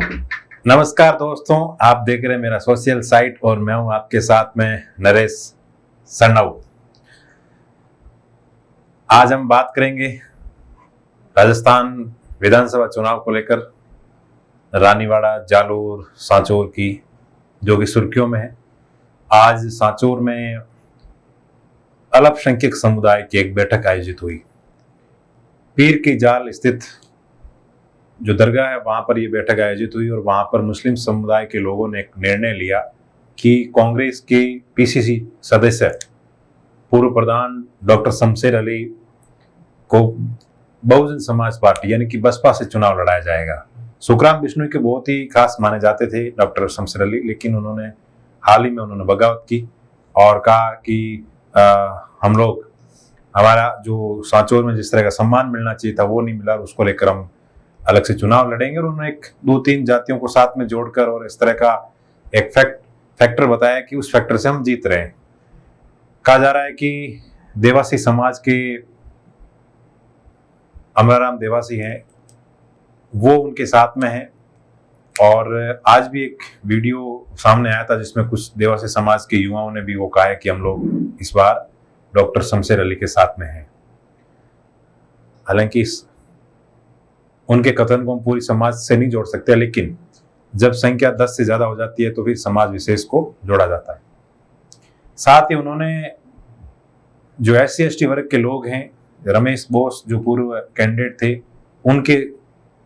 नमस्कार दोस्तों, आप देख रहे हैं मेरा सोशल साइट और मैं हूं आपके साथ में नरेश सन्नऊ। आज हम बात करेंगे राजस्थान विधानसभा चुनाव को लेकर, रानीवाड़ा, जालोर, सांचौर की, जो कि सुर्खियों में है। आज सांचौर में अल्पसंख्यक समुदाय की एक बैठक आयोजित हुई। पीर की जाल स्थित जो दरगाह है वहां पर यह बैठक आयोजित हुई और वहां पर मुस्लिम समुदाय के लोगों ने एक निर्णय लिया कि कांग्रेस के पीसीसी सदस्य पूर्व प्रधान डॉक्टर शमशेर अली को बहुजन समाज पार्टी यानी कि बसपा से चुनाव लड़ाया जाएगा। सुखराम बिश्नोई के बहुत ही खास माने जाते थे डॉक्टर शमशेर अली, लेकिन उन्होंने हाल ही में बगावत की और कहा कि हम लोग, हमारा जो सांचौर में जिस तरह का सम्मान मिलना चाहिए था वो नहीं मिला और उसको लेकर हम अलग से चुनाव लड़ेंगे। और उन्होंने एक दो तीन जातियों को साथ में जोड़कर और इस तरह का एक फैक्टर बताया कि उस फैक्टर से हम जीत रहे हैं। कहा जा रहा है कि देवासी समाज के अमराराम देवासी हैं, वो उनके साथ में है। और आज भी एक वीडियो सामने आया था जिसमें कुछ देवासी समाज के युवाओं ने भी वो कहा है कि हम लोग इस बार डॉक्टर शमशेर अली के साथ में हैं। हालांकि उनके कथन को हम पूरी समाज से नहीं जोड़ सकते, लेकिन जब संख्या 10 से ज्यादा हो जाती है तो फिर समाज विशेष को जोड़ा जाता है। साथ ही उन्होंने जो SC/ST वर्ग के लोग हैं, रमेश बोस जो पूर्व कैंडिडेट थे, उनके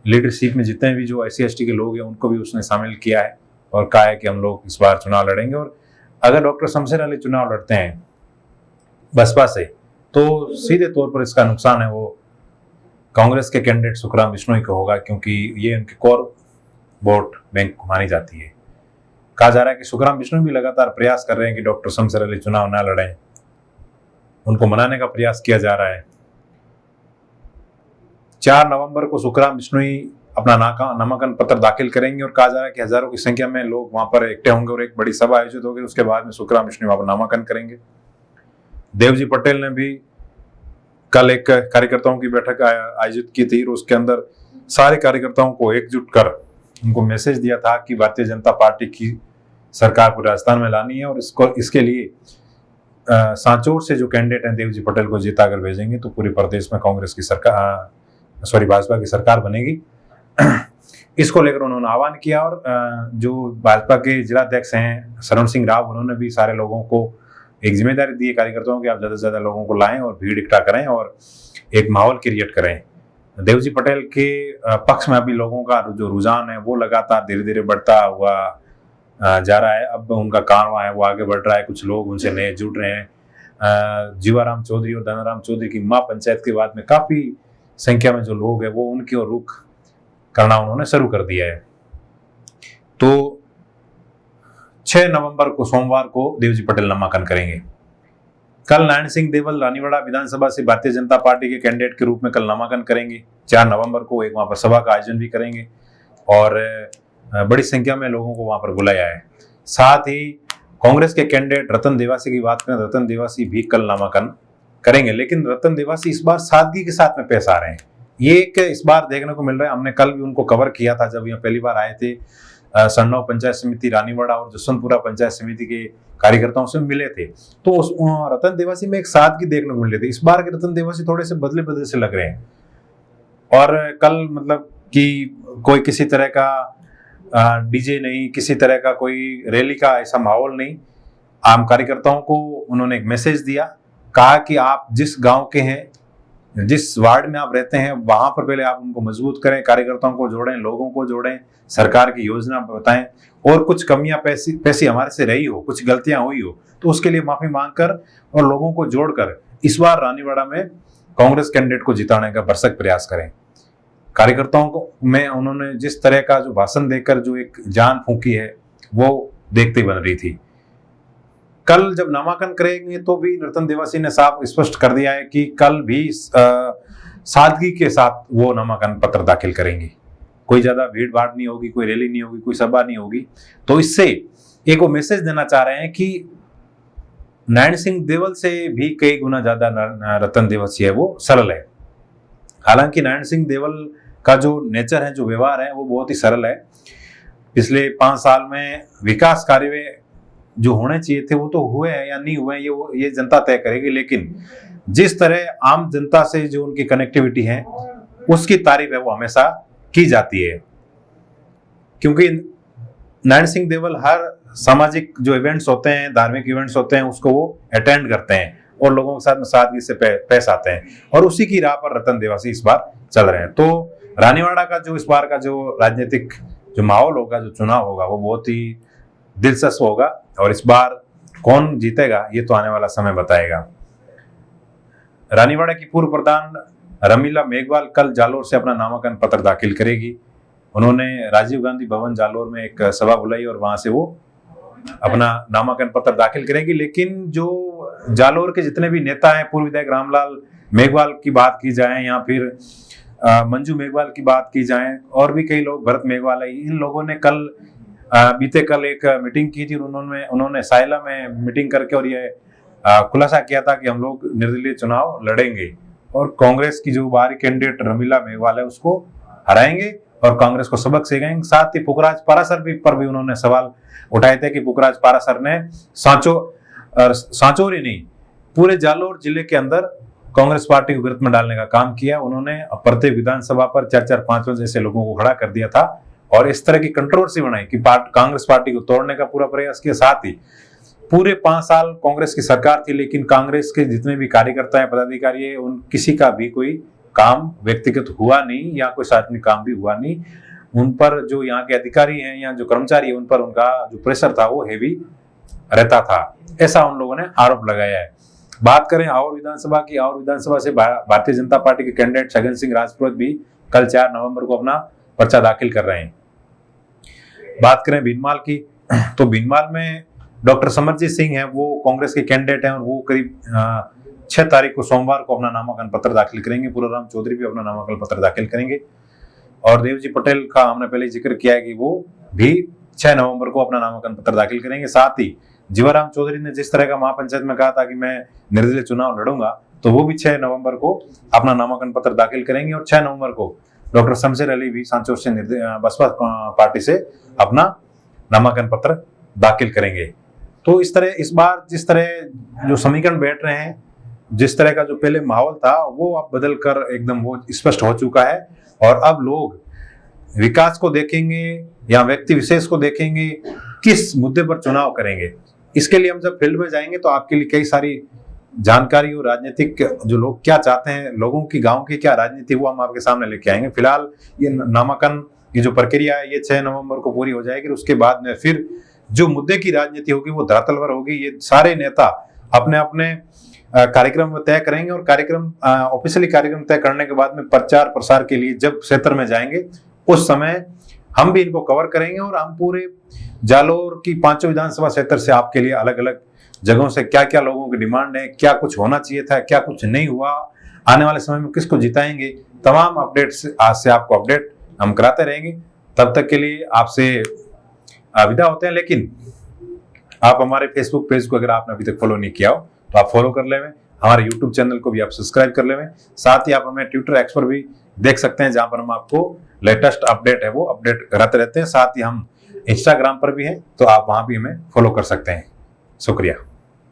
लीडरशिप में जितने भी जो SC/ST के लोग हैं उनको भी उसने शामिल किया है और कहा है कि हम लोग इस बार चुनाव लड़ेंगे। और अगर डॉक्टर शमशेर अली चुनाव लड़ते हैं बसपा से तो सीधे तौर पर इसका नुकसान है वो कांग्रेस के कैंडिडेट सुखराम बिश्नोई को होगा, क्योंकि ये उनके कोर वोट बैंक मानी जाती है। कहा जा रहा है कि सुखराम बिश्नोई भी लगातार प्रयास कर रहे हैं कि डॉक्टर शमशेर अली चुनाव ना लड़ें, उनको मनाने का प्रयास किया जा रहा है। 4 नवंबर को सुखराम बिश्नोई अपना नामांकन पत्र दाखिल करेंगे और कहा जा रहा है कि हजारों की संख्या में लोग वहां पर इकट्ठे होंगे और एक बड़ी सभा आयोजित होगी। उसके बाद में सुखराम बिश्नोई वहां पर नामांकन करेंगे। देवजी पटेल ने भी कल एक कार्यकर्ताओं की बैठक आयोजित की थी और उसके अंदर सारे कार्यकर्ताओं को एकजुट कर उनको मैसेज दिया था कि भारतीय जनता पार्टी की सरकार को राजस्थान में लानी है और इसके लिए सांचौर से जो कैंडिडेट हैं देवजी पटेल को जीता कर भेजेंगे तो पूरे प्रदेश में कांग्रेस की सरकार, भाजपा की सरकार बनेगी। इसको लेकर उन्होंने आह्वान किया और जो भाजपा के जिलाध्यक्ष हैं शरण सिंह राव, उन्होंने भी सारे लोगों को एक जिम्मेदारी दी है कार्यकर्ताओं की, आप ज्यादा से ज्यादा लोगों को लाएं और भीड़ इकट्ठा करें और एक माहौल क्रिएट करें। देवजी पटेल के पक्ष में अभी लोगों का जो रुझान है वो लगातार धीरे धीरे बढ़ता हुआ जा रहा है। अब उनका कारवां है वो आगे बढ़ रहा है, कुछ लोग उनसे नए जुड़ रहे हैं। जीवाराम चौधरी और धनाराम चौधरी की मां पंचायत के बाद में काफी संख्या में जो लोग हैं वो उनकी ओर रुख करना उन्होंने शुरू कर दिया है। तो 6 नवंबर को सोमवार को देवजी पटेल नामांकन करेंगे। कल नारायण सिंह देवल रानीवाड़ा विधानसभा से भारतीय जनता पार्टी के कैंडिडेट के रूप में कल नामांकन करेंगे। 4 नवंबर को एक वहां पर सभा का आयोजन भी करेंगे और बड़ी संख्या में लोगों को वहां पर बुलाया है। साथ ही कांग्रेस के कैंडिडेट रतन देवासी की बात करें, रतन देवासी भी कल नामांकन करेंगे, लेकिन रतन देवासी इस बार सादगी के साथ में पेश आ रहे हैं। ये एक इस बार देखने को मिल रहा है। हमने कल भी उनको कवर किया था जब यहाँ पहली बार आए थे। सन्नौ पंचायत समिति, रानीवाड़ा और जसवंतपुरा पंचायत समिति के कार्यकर्ताओं से मिले थे तो उस रतन देवासी में एक सादगी देखने को मिल रही थी। इस बार के रतन देवासी थोड़े से बदले बदले से लग रहे हैं और कल मतलब कि कोई किसी तरह का डीजे नहीं, किसी तरह का कोई रैली का ऐसा माहौल नहीं। आम कार्यकर्ताओं को उन्होंने एक मैसेज दिया, कहा कि आप जिस गांव के हैं, जिस वार्ड में आप रहते हैं, वहां पर पहले आप उनको मजबूत करें, कार्यकर्ताओं को जोड़ें, लोगों को जोड़ें, सरकार की योजना बताएं और कुछ कमियां पैसी हमारे से रही हो, कुछ गलतियां हुई हो तो उसके लिए माफी मांगकर और लोगों को जोड़कर इस बार रानीवाड़ा में कांग्रेस कैंडिडेट को जिताने का भरसक प्रयास करें। कार्यकर्ताओं को में उन्होंने जिस तरह का जो भाषण देकर जो एक जान फूंकी है वो देखते बन रही थी। कल जब नामांकन करेंगे तो भी रतन देवासी ने साफ स्पष्ट कर दिया है कि कल भी सादगी के साथ वो नामांकन पत्र दाखिल करेंगे। कोई ज्यादा भीड़ भाड़ नहीं होगी, कोई रैली नहीं होगी, कोई सभा नहीं होगी। तो इससे एक वो मैसेज देना चाह रहे हैं कि नारायण सिंह देवल से भी कई गुना ज्यादा रतन देवासी है वो सरल है। हालांकि नारायण सिंह देवल का जो नेचर है, जो व्यवहार है वो बहुत ही सरल है पिछले 5 साल में विकास कार्य जो होने चाहिए थे वो तो हुए हैं या नहीं हुए ये जनता तय करेगी। लेकिन जिस तरह आम जनता से जो उनकी कनेक्टिविटी है उसकी तारीफ है वो हमेशा की जाती है, क्योंकि नारायण सिंह देवल हर सामाजिक जो इवेंट्स होते हैं, धार्मिक इवेंट्स होते हैं, उसको वो अटेंड करते हैं और लोगों के साथ में सादगी से पेश आते हैं, और उसी की राह पर रतन देवासी इस बार चल रहे हैं। तो रानीवाड़ा का जो इस बार का जो राजनीतिक जो माहौल होगा, जो चुनाव होगा, वो बहुत ही दिलचस्प होगा, और इस बार कौन जीतेगा ये तो आने वाला समय बताएगा। रानीवाड़ा की पूर्व प्रधान रमीला मेघवाल कल जालोर से अपना नामांकन पत्र दाखिल करेगी। उन्होंने राजीव गांधी भवन जालोर में एक सभा बुलाई और वहां से वो अपना नामांकन पत्र दाखिल करेगी। लेकिन जो जालोर के जितने भी नेता हैं, पूर्व विधायक रामलाल मेघवाल की बात की जाए या फिर मंजू मेघवाल की बात की जाए, और भी कई लोग, भरत मेघवाल है, इन लोगों ने बीते कल एक मीटिंग की थी। उन्होंने सायला में मीटिंग करके और ये खुलासा किया था कि हम लोग निर्दलीय चुनाव लड़ेंगे और कांग्रेस की जो बाहरी कैंडिडेट रमीला मेघवाल है उसको हराएंगे और कांग्रेस को सबक सिखाएंगे। साथ ही पुखराज पारासर पर भी उन्होंने सवाल उठाए थे कि पुखराज पारासर ने सांचौर ही नहीं, पूरे जालोर जिले के अंदर कांग्रेस पार्टी को गिरफ्त में डालने का काम किया। उन्होंने प्रत्येक विधानसभा पर 4-4, 5 जैसे लोगों को खड़ा कर दिया था और इस तरह की कंट्रोवर्सी बनाई कि कांग्रेस पार्टी को तोड़ने का पूरा प्रयास किया। साथ ही पूरे 5 साल कांग्रेस की सरकार थी, लेकिन कांग्रेस के जितने भी कार्यकर्ता हैं, पदाधिकारी है, उन किसी का भी कोई काम व्यक्तिगत हुआ नहीं या कोई सार्वजनिक काम भी हुआ नहीं। उन पर जो यहाँ के अधिकारी हैं या जो कर्मचारी है, उन पर उनका जो प्रेशर था वो हैवी रहता था, ऐसा उन लोगों ने आरोप लगाया है। बात करें और विधानसभा की, और विधानसभा से भारतीय जनता पार्टी के कैंडिडेट छगन सिंह राजपुरोहित भी कल 4 नवंबर को अपना पर्चा दाखिल कर रहे हैं। बात करें भीनमाल की, तो भीनमाल में डॉक्टर समरजीत सिंह है, वो कांग्रेस के कैंडिडेट हैं और वो करीब 6 तारीख को सोमवार को अपना नामांकन पत्र दाखिल करेंगे। पूराराम चौधरी भी अपना नामांकन पत्र दाखिल करेंगे और देवजी पटेल का हमने पहले जिक्र किया है कि वो भी 6 नवंबर को अपना नामांकन पत्र दाखिल करेंगे। साथ ही जीवाराम चौधरी ने जिस तरह का महापंचायत में कहा था कि मैं निर्दलीय चुनाव लड़ूंगा, तो वो भी 6 नवंबर को अपना नामांकन पत्र दाखिल करेंगे और 6 नवंबर को डॉक्टर शमशेर अली भी सांचौर से बसपा पार्टी से अपना नामांकन पत्र दाखिल करेंगे। तो इस बार जिस तरह जो समीकरण बैठ रहे हैं, जिस तरह का जो पहले माहौल था वो अब बदल कर एकदम वो स्पष्ट हो चुका है और अब लोग विकास को देखेंगे या व्यक्ति विशेष को देखेंगे, किस मुद्दे पर चुनाव करेंगे। इसके लिए हम जब फील्ड में जाएंगे तो आपके लिए कई सारी जानकारी और राजनीतिक जो लोग क्या चाहते हैं, लोगों की गांव की क्या राजनीति, वो हम आपके सामने लेके आएंगे। फिलहाल ये नामांकन की जो प्रक्रिया है ये 6 नवंबर को पूरी हो जाएगी। उसके बाद में फिर जो मुद्दे की राजनीति होगी वो धरातल पर होगी। ये सारे नेता अपने अपने कार्यक्रम तय करेंगे और ऑफिशियली कार्यक्रम तय करने के बाद में प्रचार प्रसार के लिए जब क्षेत्र में जाएंगे उस समय हम भी इनको कवर करेंगे और हम पूरे जालोर की 5 विधानसभा क्षेत्र से आपके लिए अलग अलग जगहों से क्या क्या लोगों की डिमांड है, क्या कुछ होना चाहिए था, क्या कुछ नहीं हुआ, आने वाले समय में किसको जिताएंगे, तमाम अपडेट्स आज से आपको अपडेट हम कराते रहेंगे। तब तक के लिए आपसे विदा होते हैं, लेकिन आप हमारे फेसबुक पेज को अगर आपने अभी तक फॉलो नहीं किया हो तो आप फॉलो कर लेवें, हमारे यूट्यूब चैनल को भी आप सब्सक्राइब कर लेवें। साथ ही आप हमें ट्विटर एक्स पर भी देख सकते हैं, जहां पर हम आपको लेटेस्ट अपडेट है वो अपडेट कराते रहते हैं। साथ ही हम इंस्टाग्राम पर भी हैं, तो आप वहां भी हमें फॉलो कर सकते हैं। शुक्रिया।